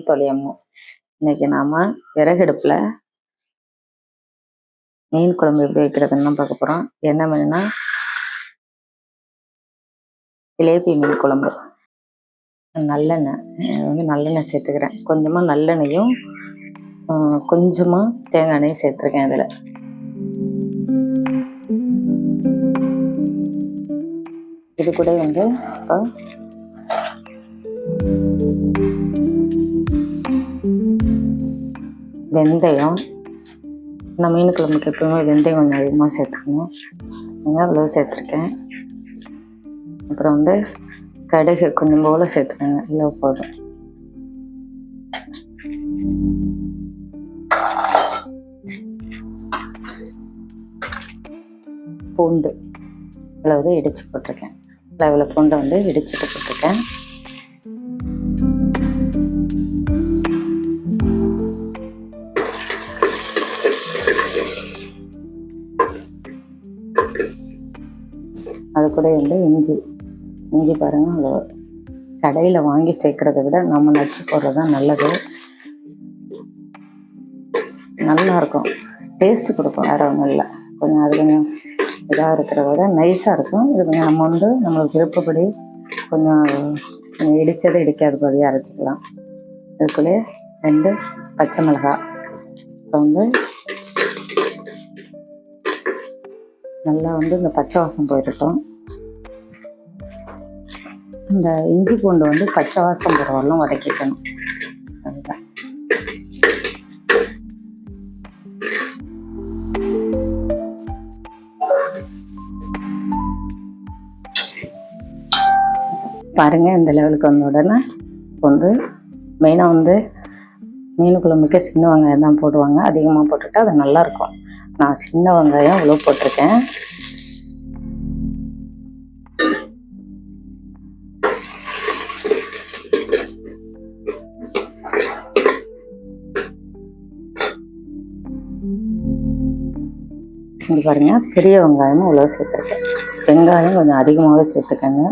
தொலையமும். இன்னைக்கு நாம விறகடுப்புல மீன் குழம்பு எப்படி வைக்கிறதுன்னு பார்க்க போறோம். என்ன மீன்னா ஜிலேபி மீன் குழம்பு. நல்லெண்ணெய் நல்லெண்ணெய் சேர்த்துக்கிறேன். கொஞ்சமா நல்லெண்ணெயும் கொஞ்சமா தேங்காய் எண்ணெயும் சேர்த்துருக்கேன். இதுல இது கூட இப்போ வெந்தயம். நான் மீன் குழம்புக்கு எப்பவுமே வெந்தயம் கொஞ்சம் அதிகமாக சேர்த்துக்கணும். அவ்வளோ சேர்த்துருக்கேன். அப்புறம் கடுகு கொஞ்சம் போல சேர்த்துக்கோங்க. இவ்வளோ போதும். பூண்டு இவ்வளவு இடிச்சு போட்டிருக்கேன். இவ்வளோ பூண்டை இடிச்சுட்டு போட்டிருக்கேன். அது கூட இஞ்சி பாருங்க. அவ்வளோ கடையில் வாங்கி சேர்க்கறத விட நம்ம நச்சு போடுறது தான் நல்லது. நல்லா இருக்கும், டேஸ்ட் கொடுக்கும். வேற ஒன்றும் இல்லை. கொஞ்சம் அது கொஞ்சம் இதாக இருக்கிறத விட நைஸாக இருக்கும். இது கொஞ்சம் நம்ம நம்மளுக்கு விருப்பப்படி கொஞ்சம் இடித்ததை இடிக்காத பதியாக அரைச்சிக்கலாம். அதுக்குள்ளே 2 பச்சை மிளகாய். இப்போ நல்லா இந்த பச்சை வாசம் போயிடட்டும். இந்த இஞ்சி பூண்டு பச்சை வாசம் போகிற வரலாம் வதக்கிக்கணும். அதுதான் பாருங்க. இந்த லெவலுக்கு வந்த உடனே மெயினாக மீன் குழம்புக்கு சின்ன வெங்காயம் தான் போடுவாங்க. அதிகமாக போட்டுட்டா அது நல்லாயிருக்கும். நான் சின்ன வெங்காயம் இவ்வளோ போட்டிருக்கேன். இங்கே பாருங்க, பெரிய வெங்காயமும் இவ்வளோ சேர்த்துருக்கேன். வெங்காயம் கொஞ்சம் அதிகமாகவே சேர்த்துக்கங்க.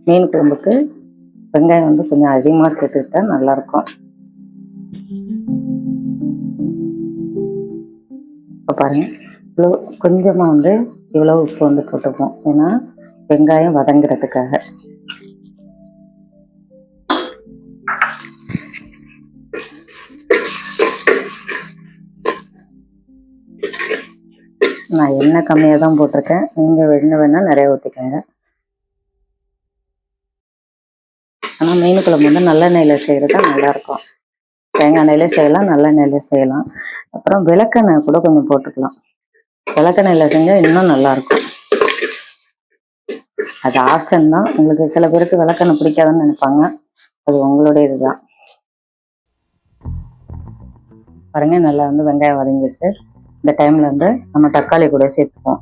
மீன் குழம்புக்கு வெங்காயம் கொஞ்சம் அதிகமாக சேர்த்துக்கிட்டா நல்லாயிருக்கும். இப்போ பாருங்க, இவ்வளோ கொஞ்சமாக இவ்வளோ உப்பு போட்டுப்போம். ஏன்னா வெங்காயம் வதங்கிறதுக்காக. நான் எண்ணெய் கம்மியாக தான் போட்டிருக்கேன். நீங்கள் எண்ணெய் வேணால் நிறைய ஊற்றிக்கோங்க. ஆனால் மீன் குழம்பு நல்லெண்ணெயில் செய்கிறது தான் நல்லாயிருக்கும். தேங்காய் எண்ணெயிலே செய்யலாம், நல்லெண்ணெயிலே செய்யலாம். அப்புறம் விளக்கெண்ணெய் கூட கொஞ்சம் போட்டுக்கலாம். விளக்கெண்ணெயில் செஞ்சால் இன்னும் நல்லாயிருக்கும். அது ஆப்ஷன் தான். உங்களுக்கு சில பேருக்கு விளக்கெண்ணெய் பிடிக்காதுன்னு நினைப்பாங்க. அது உங்களுடைய இதுதான். பாருங்க, நல்லா வெங்காயம் வதங்கிட்டு இந்த டைம்ல நம்ம தக்காளி கூட சேர்த்துப்போம்.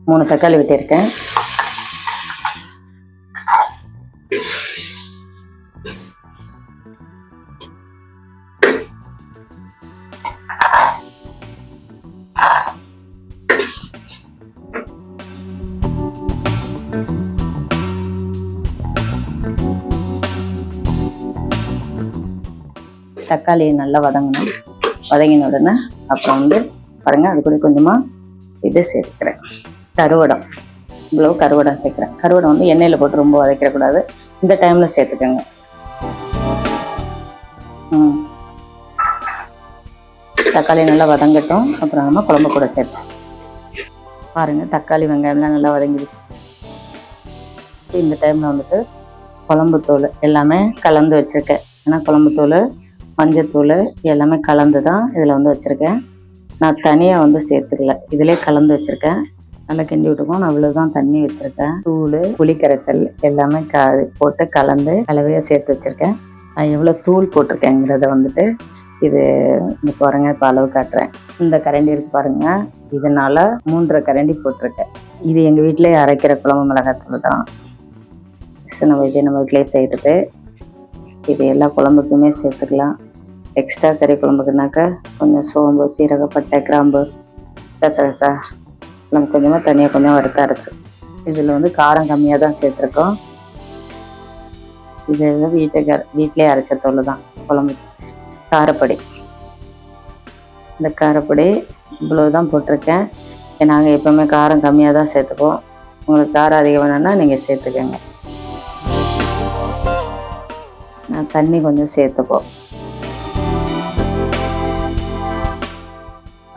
3 தக்காளி வெட்டியிருக்கேன். தக்காளி நல்லா வதங்கணும். வதங்கின உடனே அப்புறம் பாருங்க, அது கூட கொஞ்சமா இது சேர்த்துக்கிறேன். கருவடம். இவ்வளவு கருவடம் சேர்க்கிறேன். கருவடம் எண்ணெயில போட்டு ரொம்ப வதக்கிடக்கூடாது. இந்த டைம்ல சேர்த்துக்கோங்க. தக்காளி நல்லா வதங்கட்டும். அப்புறம் நம்ம குழம்பு கூட சேர்த்தோம். பாருங்க, தக்காளி வெங்காயம்லாம் நல்லா வதங்கிடுச்சு. இந்த டைம்ல குழம்பு தூள் எல்லாமே கலந்து வச்சிருக்கேன். ஏன்னா குழம்பு தூள், மஞ்சத்தூள் எல்லாமே கலந்து தான் இதில் வச்சுருக்கேன். நான் தனியாக சேர்த்துக்கல, இதிலே கலந்து வச்சுருக்கேன். நல்லா கிண்டி விட்டுக்கோம். நான் இவ்வளோதான் தண்ணி வச்சுருக்கேன். தூள், புளிக்கரைசல் எல்லாமே போட்டு கலந்து கலவையாக சேர்த்து வச்சுருக்கேன். நான் எவ்வளோ தூள் போட்டிருக்கேங்கிறத இது இந்த பாருங்க. இப்போ அளவு காட்டுறேன். இந்த கரண்டி இருக்கு பாருங்க, இதனால 3.5 கரண்டி போட்டிருக்கேன். இது எங்கள் வீட்டிலே அரைக்கிற குழம்பு மிளகாத்தூள் தான். நம்ம வீட்டிலே செய்கிறது. இது எல்லா குழம்புக்குமே சேர்த்துக்கலாம். எக்ஸ்ட்ரா கறி குழம்புக்குனாக்கா கொஞ்சம் சோம்பு, சீரகம், பட்டை, கிராம்பு, கசகசா நம்ம கொஞ்சமாக தனியாக கொஞ்சம் வறுத்து அரைச்சி. இதில் காரம் கம்மியாக தான் சேர்த்துருக்கோம். இது வீட்டிலே அரைச்ச தூள் தான் குழம்பு. காரப்பொடி, இந்த காரப்பொடி இவ்வளவுதான் போட்டிருக்கேன். நாங்கள் எப்பவுமே காரம் கம்மியாக தான் சேர்த்துப்போம். உங்களுக்கு காரம் அதிகம் வேணும்னா நீங்கள் சேர்த்துக்கோங்க. நான் தண்ணி கொஞ்சம் சேர்த்துப்போம்.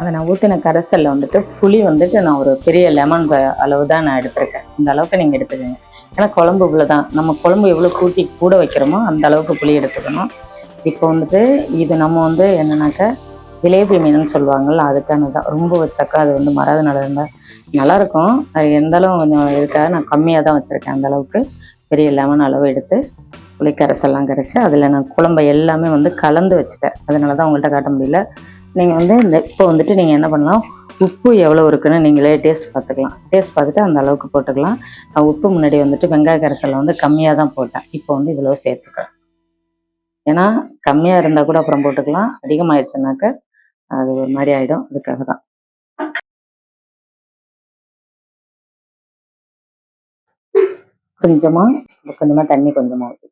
அதை நான் ஊற்றின கரைசலில் வந்துட்டு புளி வந்துட்டு நான் ஒரு பெரிய லெமன் அளவு தான் நான் எடுத்திருக்கேன். இந்த அளவுக்கு நீங்கள் எடுத்துக்கோங்க. ஏன்னா குழம்பு இவ்வளோ தான், நம்ம குழம்பு எவ்வளோ கூட்டி கூட வைக்கிறோமோ அந்த அளவுக்கு புளி எடுத்துக்கணும். இப்போ வந்துட்டு இது நம்ம வந்து என்னன்னாக்கா ஜிலேபி மீனுன்னு சொல்லுவாங்கள்ல, அதுக்கான தான். ரொம்ப வச்சாக்கா அது வந்து மறாத நல்லா இருந்தால் நல்லாயிருக்கும். அது இருந்தாலும் கொஞ்சம் இதுக்காக நான் கம்மியாக தான் வச்சுருக்கேன். அந்த அளவுக்கு பெரிய லெமன் அளவு எடுத்து புளி கரைசல்லாம் கரைச்சி அதில் நான் குழம்பை எல்லாமே வந்து கலந்து வச்சுட்டேன். அதனால தான் உங்கள்கிட்ட காட்ட முடியல. நீங்கள் வந்து இப்போ வந்துட்டு நீங்கள் என்ன பண்ணலாம், உப்பு எவ்வளோ இருக்குன்னு நீங்களே டேஸ்ட் பார்த்துக்கலாம். டேஸ்ட் பார்த்துட்டு அந்த அளவுக்கு போட்டுக்கலாம். நான் உப்பு முன்னாடி வந்துட்டு வெங்காய கரைசலில் வந்து கம்மியாக தான் போட்டேன். இப்போ வந்து இவ்வளோ சேர்த்துக்கிறேன். ஏன்னா கம்மியாக இருந்தால் கூட அப்புறம் போட்டுக்கலாம். அதிகமாகிடுச்சுனாக்க அது ஒரு மாதிரி ஆகிடும். அதுக்காக தான். கொஞ்சமாக தண்ணி கொஞ்சமாக ஊற்றி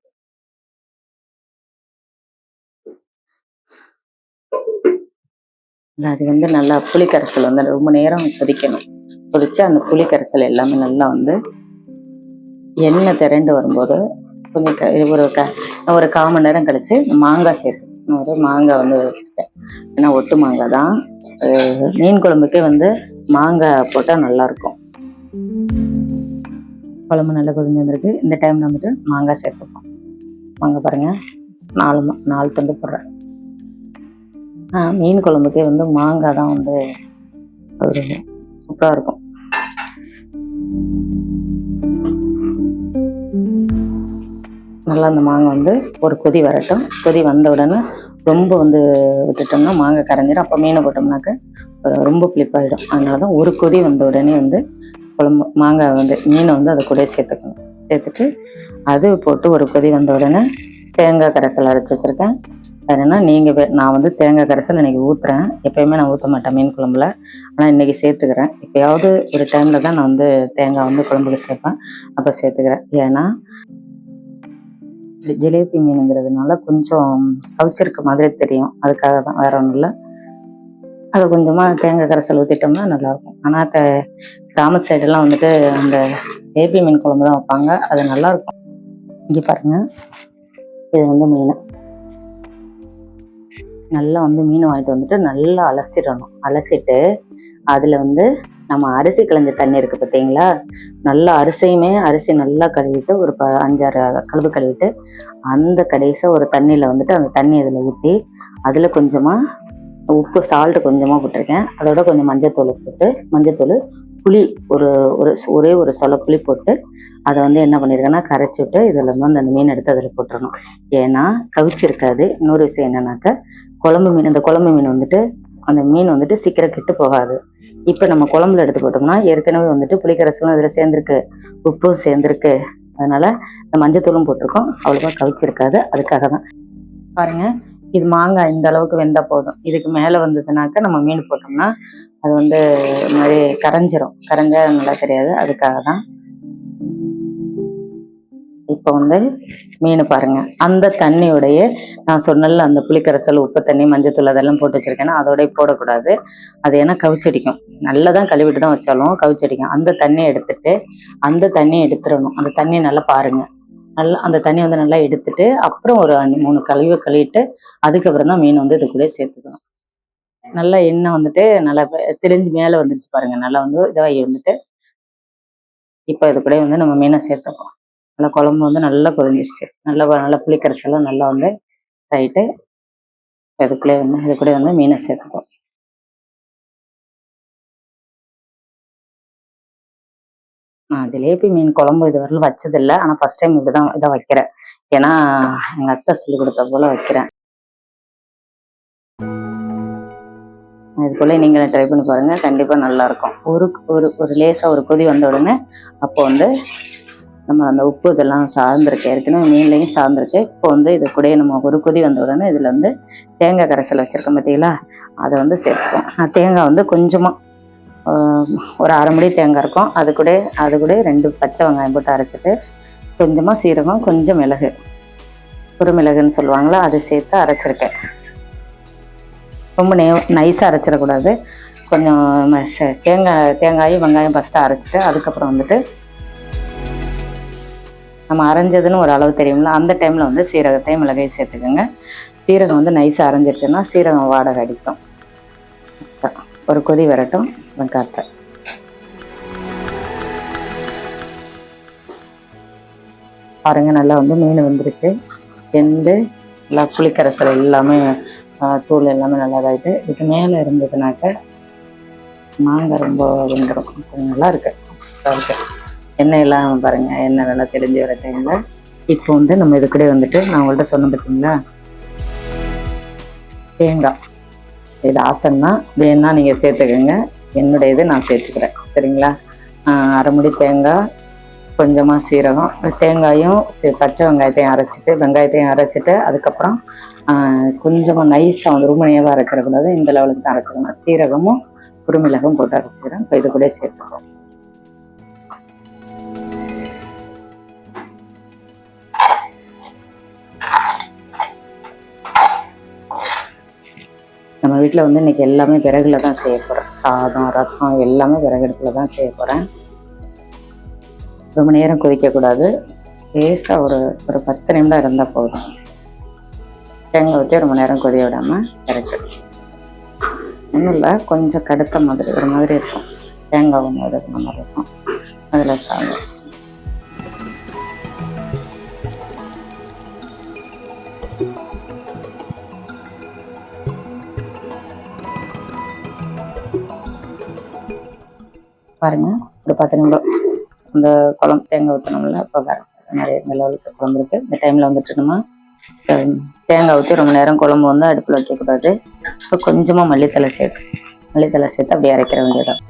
அது வந்து நல்லா புளிக்கரைசல் வந்து ரொம்ப நேரம் கொதிக்கணும். கொதிச்சு அந்த புளிக்கரைசல் எல்லாமே நல்லா வந்து எண்ணெய் திரண்டு வரும்போது கொஞ்சம் ஒரு 1/4 மணி நேரம் கழிச்சு மாங்காய் சேர்த்து ஒரு மாங்காய் வந்து வச்சுருக்கேன். ஏன்னா ஒட்டு மாங்காய் தான். மீன் குழம்புக்கே வந்து மாங்காய் போட்டால் நல்லாயிருக்கும். குழம்பு நல்லா கொதிஞ்சு வந்திருக்கு. இந்த டைமில் வந்துட்டு மாங்காய் சேர்த்துப்போம். மாங்காய் பாருங்கள், 4 துண்டு போடுறேன். மீன் குழம்புக்கே வந்து மாங்காய் தான் வந்து ஒரு சூப்பராக இருக்கும். நல்லா அந்த மாங்காய் வந்து ஒரு கொதி வரட்டும். கொதி வந்த உடனே ரொம்ப வந்து விட்டுட்டோம்னா மாங்காய் கரைஞ்சிடும். அப்போ மீனை போட்டோம்னாக்க ரொம்ப புளிப்பாயிடும். அதனால தான் ஒரு கொதி வந்த உடனே வந்து குழம்பு மாங்காய் வந்து மீனை வந்து அதை கூட சேர்த்துக்கணும். சேர்த்துட்டு அது போட்டு ஒரு கொதி வந்த உடனே தேங்காய் கரைசல் அரைச்சி வச்சுருக்கேன். என்னன்னா நான் வந்து தேங்காய் கரைசல் இன்னைக்கு ஊற்றுறேன். எப்பயுமே நான் ஊற்ற மாட்டேன் மீன் குழம்புல, ஆனால் இன்னைக்கு சேர்த்துக்கிறேன். எப்பயாவது ஒரு டைமில் தான் நான் வந்து தேங்காய் வந்து குழம்புக்கு சேர்ப்பேன். அப்போ சேர்த்துக்கிறேன். ஏன்னா ஜிலேபி மீனுங்கிறதுனால கொஞ்சம் கவிச்சிருக்க மாதிரி தெரியும். அதுக்காக தான், வேற ஒன்றும் இல்லை. அதை கொஞ்சமாக தேங்காய் கரைசல் ஊற்றிட்டோம்னா நல்லாயிருக்கும். ஆனால் கிராமத்து சைடெல்லாம் வந்துட்டு அந்த ஜிலேபி மீன் குழம்பு தான் வைப்பாங்க. அது நல்லாயிருக்கும். இங்கே பாருங்கள், இது வந்து மீன் நல்லா வந்து மீனை வாங்கிட்டு வந்துட்டு நல்லா அலசிடணும். அலசிட்டு அதில் வந்து நம்ம அரிசி களைஞ்ச தண்ணி இருக்குது பார்த்தீங்களா, நல்லா அரிசி நல்லா கழுவிட்டு ஒரு 5-6 கழுவு கழுவிட்டு அந்த கடைசியாக ஒரு தண்ணியில் வந்துட்டு அந்த தண்ணி அதில் ஊற்றி அதில் கொஞ்சமாக உப்பு சால்ட்டு கொஞ்சமாக போட்டிருக்கேன். அதோட கொஞ்சம் மஞ்சத்தூள் புளி ஒரே ஒரு சொல புளி போட்டு அதை வந்து என்ன பண்ணியிருக்கேன்னா கரைச்சி விட்டு இதில் வந்து அந்த மீன் எடுத்து அதில் போட்டுடணும். ஏன்னா கவிச்சிருக்காது. இன்னொரு விஷயம் என்னன்னாக்கா இந்த குழம்பு மீன் வந்துட்டு அந்த மீன் வந்துட்டு சீக்கிரம் கெட்டு போகாது. இப்போ நம்ம குழம்புல எடுத்து போட்டோம்னா ஏற்கனவே வந்துட்டு புளிக்கரைசலும் அதில் சேர்ந்துருக்கு, உப்பும் சேர்ந்துருக்கு. அதனால இந்த மஞ்சத்தூளும் போட்டிருக்கோம். அவ்வளோவா கவிச்சிருக்காது. அதுக்காக தான். பாருங்க, இது மாங்காய் இந்த அளவுக்கு வெந்தால் போதும். இதுக்கு மேலே வந்ததுனாக்கா நம்ம மீன் போட்டோம்னா அது வந்து மாதிரி கரைஞ்சா நல்லா தெரியாது. அதுக்காக தான். இப்போ வந்து மீன் பாருங்க, அந்த தண்ணியோடைய நான் சொன்னல அந்த புளிக்கரைசல், உப்பு தண்ணி, மஞ்சத்தூள் அதெல்லாம் போட்டு வச்சிருக்கேன்னா அதோடய போடக்கூடாது. அது ஏன்னா கவிச்சடிக்கும். நல்லா தான் கழுவிட்டு தான் வச்சாலும் கவிச்சடிக்கும். அந்த தண்ணியை எடுத்துடணும். அந்த தண்ணியை நல்லா பாருங்க, நல்லா அந்த தண்ணி வந்து நல்லா எடுத்துட்டு அப்புறம் ஒரு 3 கழுவிட்டு அதுக்கப்புறம் தான் மீன் வந்து இது கூட சேர்த்துக்கணும். நல்லா எண்ணெய் வந்துட்டு நல்லா தெளிஞ்சு மேலே வந்துருச்சு பாருங்க. நல்லா வந்து இதாகி வந்துட்டு இப்போ இது கூட வந்து நம்ம மீனை சேர்த்துப்போம். நல்லா குழம்பு வந்து நல்லா கொதிஞ்சிருச்சு. நல்லா புளிக்கரைசலாம் நல்லா வந்து ஆகிட்டு இது கூட வந்து மீனை சேர்த்துப்போம். நான் ஜிலேபி மீன் குழம்பு இது வரலும் வச்சதில்லை. ஆனால் ஃபர்ஸ்ட் டைம் இப்படிதான் இதை வைக்கிறேன். ஏன்னா எங்கள் அத்தை சொல்லி கொடுத்த போல வைக்கிறேன். இது போல நீங்களும் ட்ரை பண்ணி பாருங்க, கண்டிப்பாக நல்லாயிருக்கும். ஒரு லேசாக ஒரு கொதி வந்த உடனே அப்போ வந்து நம்ம அந்த உப்பு இதெல்லாம் சார்ந்திருக்கு, ஏற்கனவே மீன்லையும் சார்ந்திருக்கு. இப்போ வந்து இது கூட நம்ம ஒரு கொதி வந்த உடனே இதில் வந்து தேங்காய் கரைசல் வச்சுருக்கோம் பார்த்தீங்களா, அதை வந்து சேர்ப்போம். தேங்காய் வந்து கொஞ்சமாக ஒரு 1/2 முடி தேங்காய் இருக்கும். அது கூட 2 பச்சை வெங்காயம் போட்டு அரைச்சிட்டு கொஞ்சமாக சீரகம், கொஞ்சம் மிளகு குறுமிளகுன்னு சொல்லுவாங்களா, அது சேர்த்து அரைச்சிருக்கேன். ரொம்ப நைஸாக அரைச்சிடக்கூடாது. கொஞ்சம் தேங்காயும் வெங்காயம் ஃபஸ்ட்டு அரைச்சிட்டு அதுக்கப்புறம் வந்துட்டு நம்ம அரைஞ்சதுன்னு ஒரு அளவு தெரியும்ல, அந்த டைமில் வந்து சீரகத்தையும் மிளகையும் சேர்த்துக்கோங்க. சீரகம் வந்து நைஸாக அரைஞ்சிருச்சுன்னா சீரகம் வாடகை அடிக்கும். ஒரு கொதி வரட்டும். வெங்காயத்தை பாருங்க, நல்லா வந்து மீன் வந்துருச்சு. வெந்து நல்லா புளிக்கரைசல் எல்லாமே தூள் எல்லாமே நல்லா இதாகிட்டு, இதுக்கு மேலே இருந்ததுனாக்க மாங்காய் ரொம்ப வெந்துடும். கொஞ்சம் நல்லா இருக்கு. எண்ணெய் எல்லாம் பாருங்க, எண்ணெய் நல்லா தெரிஞ்சு வர டைமில் இப்போ வந்து நம்ம இது கூட வந்துட்டு நான் உங்கள்கிட்ட சொன்ன பார்த்தீங்களா தேங்காய், இது ஆப்ஷன் தான், வேணுன்னா நீங்கள் சேர்த்துக்கோங்க. என்னுடைய இது நான் சேர்த்துக்கிறேன். சரிங்களா? அரை முடி தேங்காய், கொஞ்சமாக சீரகம், தேங்காயும் பச்சை வெங்காயத்தையும் அரைச்சிட்டு அதுக்கப்புறம் கொஞ்சமாக நைஸாக வந்து ரொம்ப நேரம் அரைச்சிடக்கூடாது. இந்த லெவலுக்கு தான் அரைச்சிக்கணும். சீரகமும் குறுமிளகும் போட்டு அரைச்சிக்கிறேன். இப்போ இது கூட சேர்த்துக்கிறோம். நம்ம வீட்டில் வந்து இன்றைக்கி எல்லாமே விறகுல தான் செய்ய போகிறேன். சாதம், ரசம் எல்லாமே விறகடுப்பில் தான் செய்ய போகிறேன். ரொம்ப நேரம் கொதிக்கக்கூடாது. லேசாக ஒரு 10 நிமிடம் இருந்தால் போதும். தேங்காய் ஊற்றி ரொம்ப நேரம் கொதிய விடாமல் கரெக்டு. ஒன்றும் இல்லை, கொஞ்சம் கடுத்த மாதிரி ஒரு மாதிரி இருக்கும். தேங்காய் ஒன்று இருக்கிற மாதிரி இருக்கும். அதில் சாதம் பாருங்க, ஒரு 10 நிமிடம் அந்த குழம்பு தேங்காய் ஊற்றணும்ல, அப்போ வேறு நிறைய இந்த லெவலுக்கு குழம்பு இருக்குது. இந்த டைமில் வந்துட்டு நம்ம தேங்காய் ஊற்றி ரொம்ப நேரம் குழம்பு வந்து அடுப்பில் வைக்கக்கூடாது. இப்போ கொஞ்சமாக மல்லித்தலை சேர்த்து அப்படியே அரைக்கிற வேண்டியதான்.